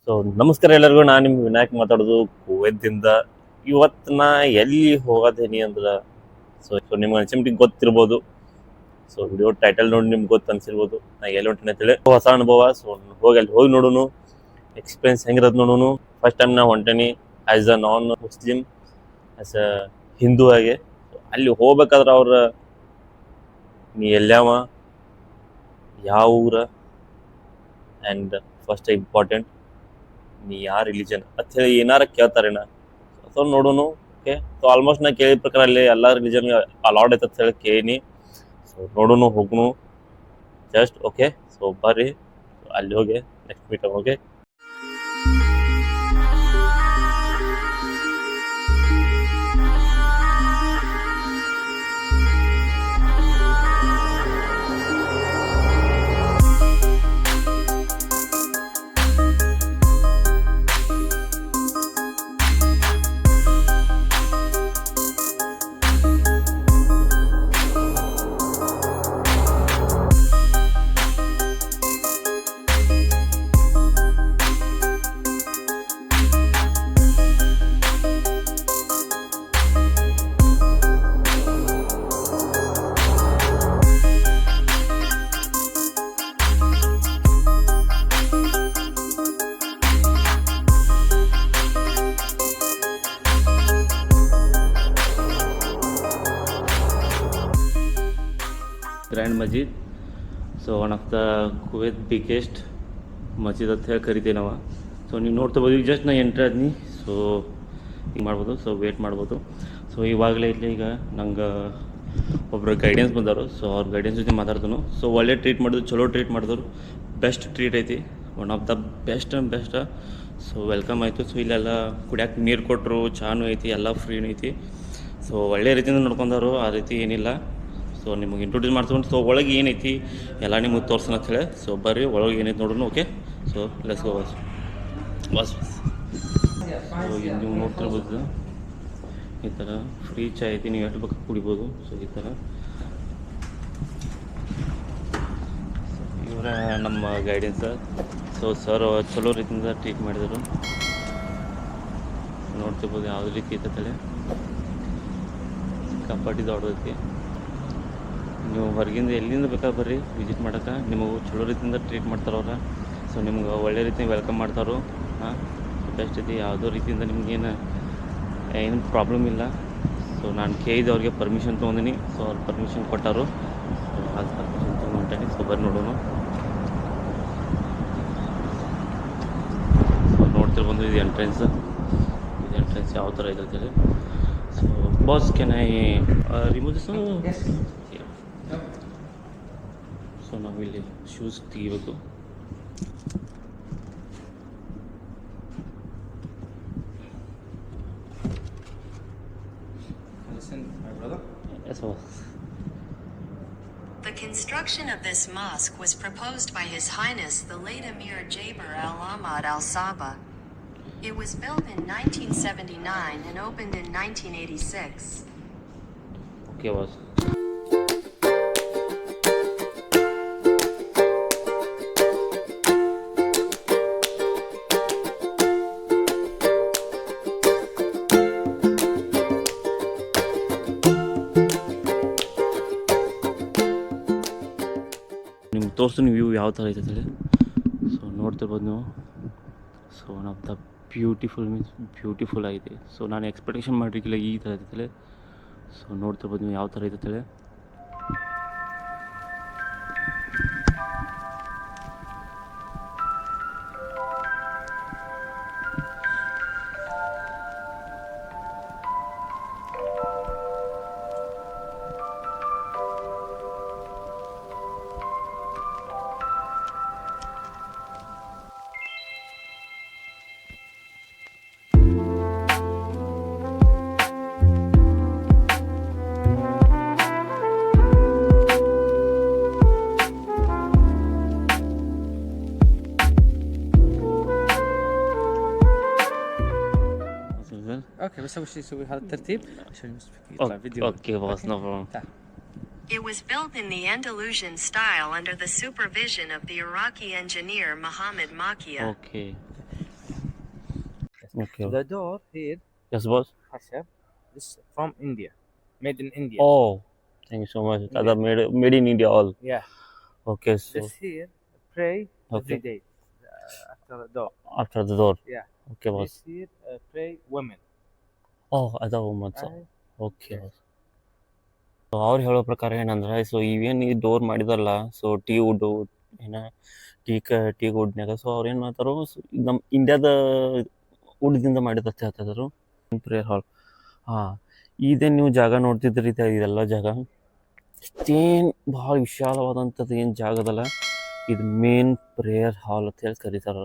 So ನಮಸ್ಕಾರ ಎಲ್ಲರಿಗೂ, ನಾನು ನಿಮ್ಮ ವಿನಾಯಕ್ ಮಾತಾಡೋದು ಕುವೈತ್ದಿಂದ. ಇವತ್ತು ನಾ ಎಲ್ಲಿ ಹೋಗೋದೇನಿ ಅಂದ್ರೆ ಸೊ ನಿಮ್ಗೆ ಅನ್ಸಿಮ್ಟಿಗೆ ಗೊತ್ತಿರ್ಬೋದು. ಸೊ ವಿಡಿಯೋ ಟೈಟಲ್ ನೋಡಿ ನಿಮ್ಗೆ ಗೊತ್ತು ಅನ್ಸಿರ್ಬೋದು ನಾ ಎಲ್ಲಿ ಹೊಂಟೇನೆ ಅಂತೇಳಿ. ಹೊಸ ಅನುಭವ. ಸೊ ಹೋಗಿ ನೋಡೋನು, ಎಕ್ಸ್ಪೀರಿಯನ್ಸ್ ಹೆಂಗಿರೋದು ನೋಡೋನು. ಫಸ್ಟ್ ಟೈಮ್ ನಾ ಹೊಂಟೇನಿ as a non Muslim, as a Hindu ಆಗಿ. ಅಲ್ಲಿ ಹೋಗ್ಬೇಕಾದ್ರೆ ಅವ್ರ ನೀ ಎಲ್ಲವ, ಯಾವ ಊರ, ಆ್ಯಂಡ್ ಫಸ್ಟ್ ಇಂಪಾರ್ಟೆಂಟ್ ನೀ ಯಾವ ರಿಲಿಜನ್ ಅಂತ ಹೇಳಿ ಏನಾರ ಕೇಳ್ತಾರೇನ. ಸೊ ನೋಡೋನು. ಓಕೆ, ಸೊ ಆಲ್ಮೋಸ್ಟ್ ನಾ ಕೇಳಿದ ಪ್ರಕಾರ ಅಲ್ಲಿ ಎಲ್ಲ ರಿಲಿಜನ್ ಅಲೌಡ್ ಐತೆ ಅಂತ ಹೇಳಿ ಕೇಳೀನಿ. ಸೊ ನೋಡೋನು, ಹೋಗುನು ಜಸ್ಟ್. ಓಕೆ, ಸೊ ಬರ್ರಿ ಅಲ್ಲಿ ಹೋಗಿ ನೆಕ್ಸ್ಟ್ ಮೀಟ್ ಹೋಗಿ. ಗ್ರ್ಯಾಂಡ್ ಮಜೀದ್. So one of the Kuwait biggest ಮಜೀದ್ ಅಂತ ಹೇಳಿ ಕರಿತೀವಿ ನಾವು. ಸೊ ನೀವು ನೋಡ್ತಿರ್ಬೋದು, ಈಗ ಜಸ್ಟ್ ನಾ ಎಂಟ್ರಿ ಆದ್ನಿ. ಸೊ ಹಿಂಗೆ ಮಾಡ್ಬೋದು. ಸೊ ವೇಟ್ ಮಾಡ್ಬೋದು. ಸೊ ಇವಾಗಲೇ ಇಲ್ಲಿ ಈಗ ನಂಗೆ ಒಬ್ಬರು ಗೈಡೆನ್ಸ್ ಬಂದವರು. ಸೊ ಅವ್ರ ಗೈಡೆನ್ಸ್ ಜೊತೆ ಮಾತಾಡ್ತಾನು. ಸೊ ಒಳ್ಳೆ ಟ್ರೀಟ್ ಮಾಡಿದ್ರು, ಚಲೋ ಟ್ರೀಟ್ ಮಾಡಿದ್ರು. ಬೆಸ್ಟ್ ಟ್ರೀಟ್ ಐತಿ, one of the best and best. So welcome ಆಯಿತು. ಸೊ ಇಲ್ಲೆಲ್ಲ ಕುಡಿಯೋಕೆ ನೀರು ಕೊಟ್ಟರು, ಚಾನು ಐತಿ, ಎಲ್ಲ ಫ್ರೀನೂ ಐತಿ. ಸೊ ಒಳ್ಳೆ ರೀತಿಯಿಂದ ನೋಡ್ಕೊಂಡವರು, ಆ ರೀತಿ ಏನಿಲ್ಲ. ಸೊ ನಿಮಗೆ ಇಂಟ್ರೊಡ್ಯೂಸ್ ಮಾಡ್ಕೊಂಡು ಸೊ ಒಳಗೆ ಏನೈತಿ ಎಲ್ಲ ನಿಮಗೆ ತೋರ್ಸೋಣ ಅಂತ ಹೇಳಿ. ಸೊ ಬರ್ರಿ ಒಳಗೆ ಏನೈತಿ ನೋಡೋಣ. Okay, so let's go. Bus so ಇಲ್ಲಿ ನೀವು ನೋಡ್ತಿರ್ಬೋದು, ಈ ಥರ ಫ್ರೀ ಚಾಯ್ ಐತಿ, ನೀವು ಎಷ್ಟು ಬೇಕು ಕುಡಿಬೋದು. ಸೊ ಈ ಥರ ಇವರ ನಮ್ಮ ಗೈಡೆನ್ಸ್. ಸೊ ಸರ್ ಚಲೋ ರೀತಿಯಿಂದ ಟ್ರೀಟ್ ಮಾಡಿದರು. ನೋಡ್ತಿರ್ಬೋದು ಯಾವುದೇ ರೀತಿ ಐತಂತೇಳಿ. ಕಪಾಟಿ ದೊಡ್ಡದೈತಿ. ನೀವು ಹೊರಗಿಂದ ಎಲ್ಲಿಂದ ಬೇಕಾದ್ರೆ ಬರ್ರಿ ವಿಸಿಟ್ ಮಾಡೋಕೆ, ನಿಮಗೆ ಚಲೋ ರೀತಿಯಿಂದ ಟ್ರೀಟ್ ಮಾಡ್ತಾರೆ ಅವ್ರ. ಸೊ ನಿಮ್ಗೆ ಒಳ್ಳೆ ರೀತಿಯಿಂದ ವೆಲ್ಕಮ್ ಮಾಡ್ತಾರೋ. ಹಾಂ, ಬೆಸ್ಟ್ ಐತಿ. ಯಾವುದೋ ರೀತಿಯಿಂದ ನಿಮ್ಗೇನು ಏನು ಪ್ರಾಬ್ಲಮ್ ಇಲ್ಲ. ಸೊ ನಾನು ಕೇಳಿದೆ ಅವ್ರಿಗೆ, ಪರ್ಮಿಷನ್ ತೊಗೊಂಡಿನಿ. ಸೊ ಅವ್ರು ಪರ್ಮಿಷನ್ ಕೊಟ್ಟರು. ಸೊ ಅದು ಪರ್ಮಿಷನ್ ತೊಗೊಂಡಿನಿ. ಸೊ ಬರ್ರಿ ನೋಡೋಣ. ಸೊ ನೋಡ್ತಿರ್ಬಂದು ಇದು ಎಂಟ್ರೆನ್ಸ್. ಇದು ಎಂಟ್ರೆನ್ಸ್ ಯಾವ ಥರ ಇದೆ ಅಂತೇಳಿ. So boss, can I remove this? So ನಾವಿಲ್ಲಿ ಶೂಸ್ ತೆಗಿಬೇಕು. Listen, my brother. Yes, boss. The construction of this mosque was proposed by His Highness the late Emir Jaber Al Ahmad Al Sabah. It was built in 1979 and opened in 1986. Okay, boss. ನಿಮ್ಗೆ ತೋರಿಸ್ತೀನಿ view ಯಾವ ಥರ ಐತೆ ಅಂತೇಳಿ. So ನೋಡ್ತಿರ್ಬೋದು ನೀವು. So one of the beautiful means beautiful ಆಗಿದೆ. So ನಾನು ಎಕ್ಸ್ಪೆಕ್ಟೇಷನ್ ಮಾಡಿರ್ಕಿಲ್ಲ ಈ ಥರ ಐತೇಳಿ. ಸೊ ನೋಡ್ತಿರ್ಬೋದು ನೀವು ಯಾವ ಥರ ಐತೇಳಿ. اوكي بس اول شيء نسوي هذا الترتيب عشان يطلع فيديو. اوكي boss, no problem. It was built in the Andalusian style under the supervision of the Iraqi engineer Mohammed Makia. Okay. Okay. The door here, Yes, boss. Hashab, this from India, made in India. Oh, thank you so much. Yeah. That made in India all. Yeah. Okay, so This here, pray every Okay. day after the door. after the door. Yeah. Okay, boss. This here, pray women. Oh, other woman. So Right? okay, boss. So ಅವ್ರು ಹೇಳೋ ಪ್ರಕಾರ ಏನಂದ್ರೆ so ಇವೇನು ಈ door ಮಾಡಿದಾರಲ್ಲ so tea wood ಏನ tea ವುಡ್ನ್ಯಾಗ so ಅವ್ರು ಏನು ಮಾಡ್ತಾರೋ ನಮ್ಮ ಇಂಡಿಯಾದ ವುಡ್ದಿಂದ ಮಾಡಿದತ್ತೆ ಹೇಳ್ತಿದ್ರು ಪ್ರೇಯರ್ ಹಾಲ್. ಹಾಂ, ಇದೇನು ನೀವು ಜಾಗ ನೋಡ್ತಿದ್ರಿ ಇದೆಲ್ಲ ಜಾಗ ಇಷ್ಟೇನು ಭಾಳ ವಿಶಾಲವಾದಂಥದ್ದು ಏನು ಜಾಗ ಅದಲ್ಲ, ಇದು ಮೇನ್ ಪ್ರೇಯರ್ ಹಾಲ್ ಅಂತ ಹೇಳಿ ಕರೀತಾರ.